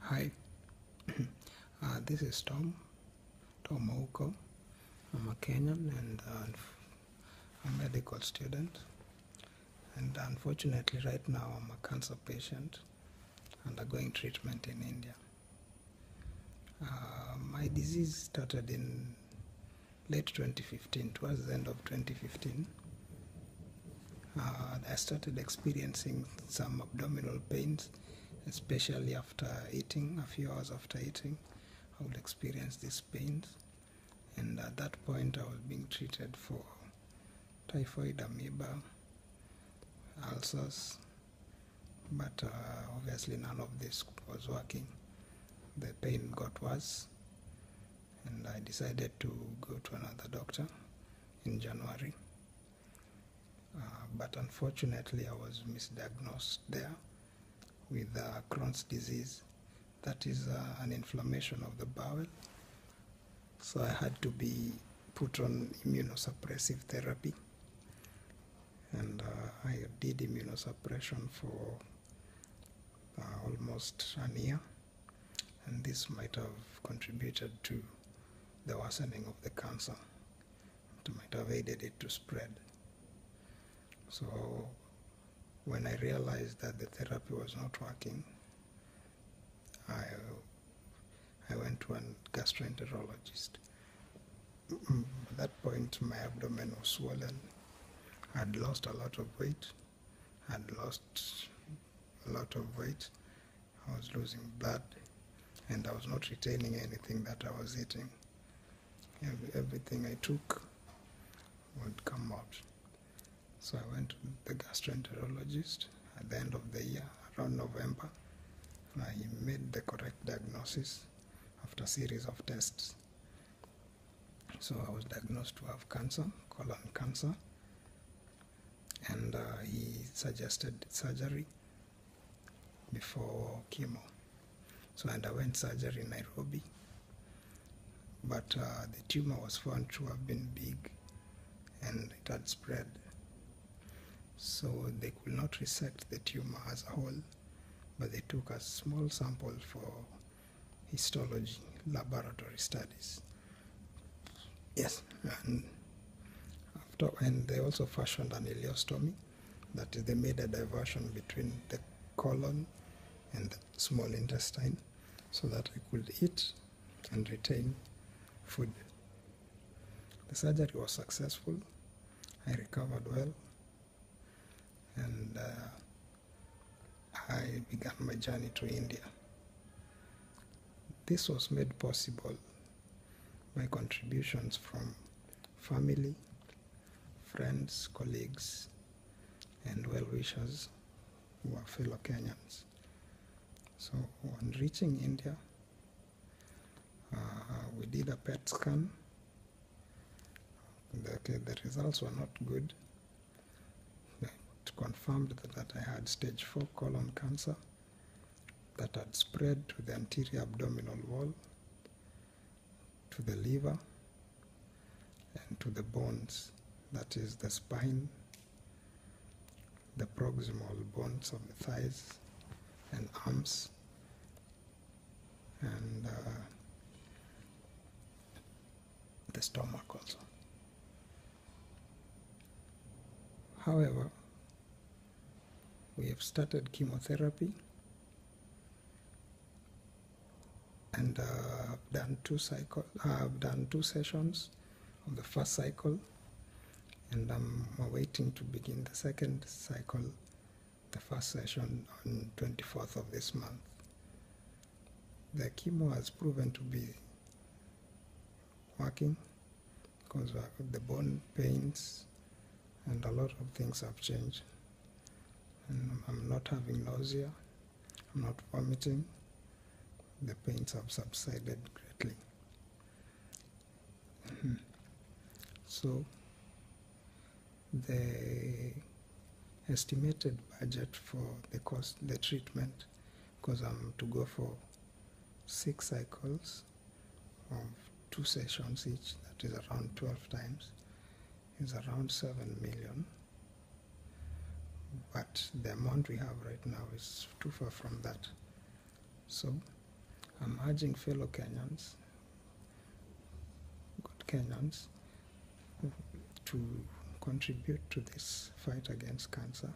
Hi, this is Tom Ouko. I'm a Kenyan and a medical student. And unfortunately, right now, I'm a cancer patient undergoing treatment in India. My disease started in late 2015, towards the end of 2015. I started experiencing some abdominal pains, especially after eating, a few hours after eating. I would experience these pains. And at that point, I was being treated for typhoid, amoeba, ulcers, but obviously none of this was working. The pain got worse, and I decided to go to another doctor in January. But unfortunately, I was misdiagnosed there with Crohn's disease. That is an inflammation of the bowel. So I had to be put on immunosuppressive therapy. And I did immunosuppression for almost a year. And this might have contributed to the worsening of the cancer. It might have aided it to spread. So when I realized that the therapy was not working, I went to a gastroenterologist. At that point, my abdomen was swollen. I had lost a lot of weight. I was losing blood, and I was not retaining anything that I was eating. Everything I took would come out. So I went to the gastroenterologist at the end of the year, around November. And I made the correct diagnosis after a series of tests. So I was diagnosed to have cancer, colon cancer, and he suggested surgery before chemo. So I underwent surgery in Nairobi, but the tumor was found to have been big and it had spread. So they could not resect the tumor as a whole, but they took a small sample for histology, laboratory studies. Yes, and they also fashioned an ileostomy, that is, they made a diversion between the colon and the small intestine so that I could eat and retain food. The surgery was successful. I recovered well, and I began my journey to India. This was made possible by contributions from family, friends, colleagues, and well-wishers who are fellow Kenyans. So on reaching India, we did a PET scan. The results were not good. It confirmed that I had stage 4 colon cancer that had spread to the anterior abdominal wall, to the liver, and to the bones, that is the spine, the proximal bones of the thighs and arms, and the stomach also. However, we have started chemotherapy, and I've done two sessions of the first cycle, and I'm waiting to begin the second cycle, the first session on 24th of this month. The chemo has proven to be working because the bone pains and a lot of things have changed. And I'm not having nausea, I'm not vomiting, the pains have subsided greatly. So the estimated budget for the treatment, because I'm to go for 6 cycles of 2 sessions each, that is around 12 times, is around 7 million. But the amount we have right now is too far from that. So I'm urging fellow Kenyans, good Kenyans, to contribute to this fight against cancer.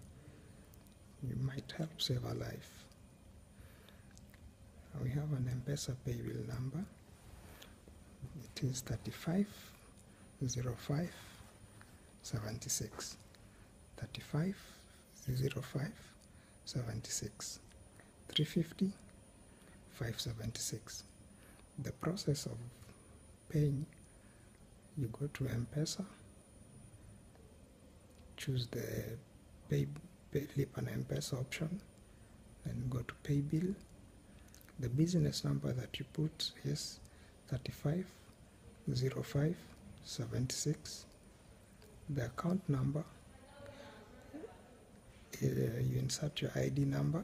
You might help save a life. We have an M-Pesa PAYBILL number. It is 350576. 350576. 350 576. The process of paying, you go to M-Pesa, choose the pay lip and M-Pesa option, then go to PAYBILL. The business number that you put is 350576. The account number, you insert your ID number,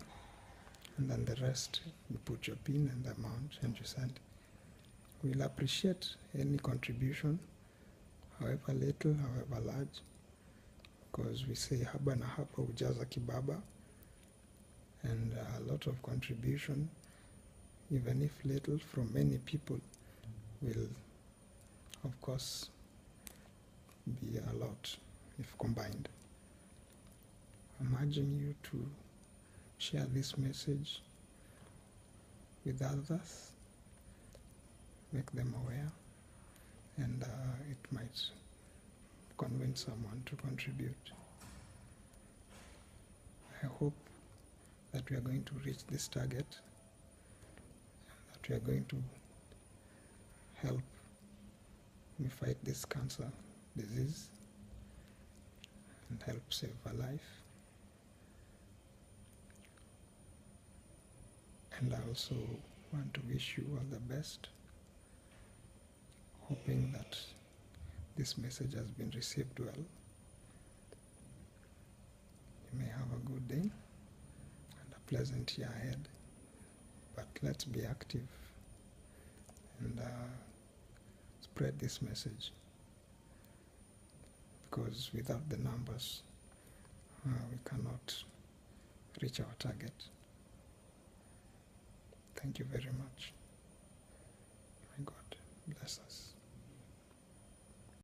and then the rest you put your PIN and the amount and you send. We'll appreciate any contribution, however little, however large, because we say haba na hapa hujaza kibaba, and a lot of contribution, even if little, from many people will of course be a lot if combined. I'm urging you to share this message with others, make them aware, and it might convince someone to contribute. I hope that we are going to reach this target, that we are going to help me fight this cancer disease and help save a life. And I also want to wish you all the best, hoping that this message has been received well. You may have a good day and a pleasant year ahead, but let's be active and spread this message, because without the numbers, we cannot reach our target. Thank you very much. May God bless us.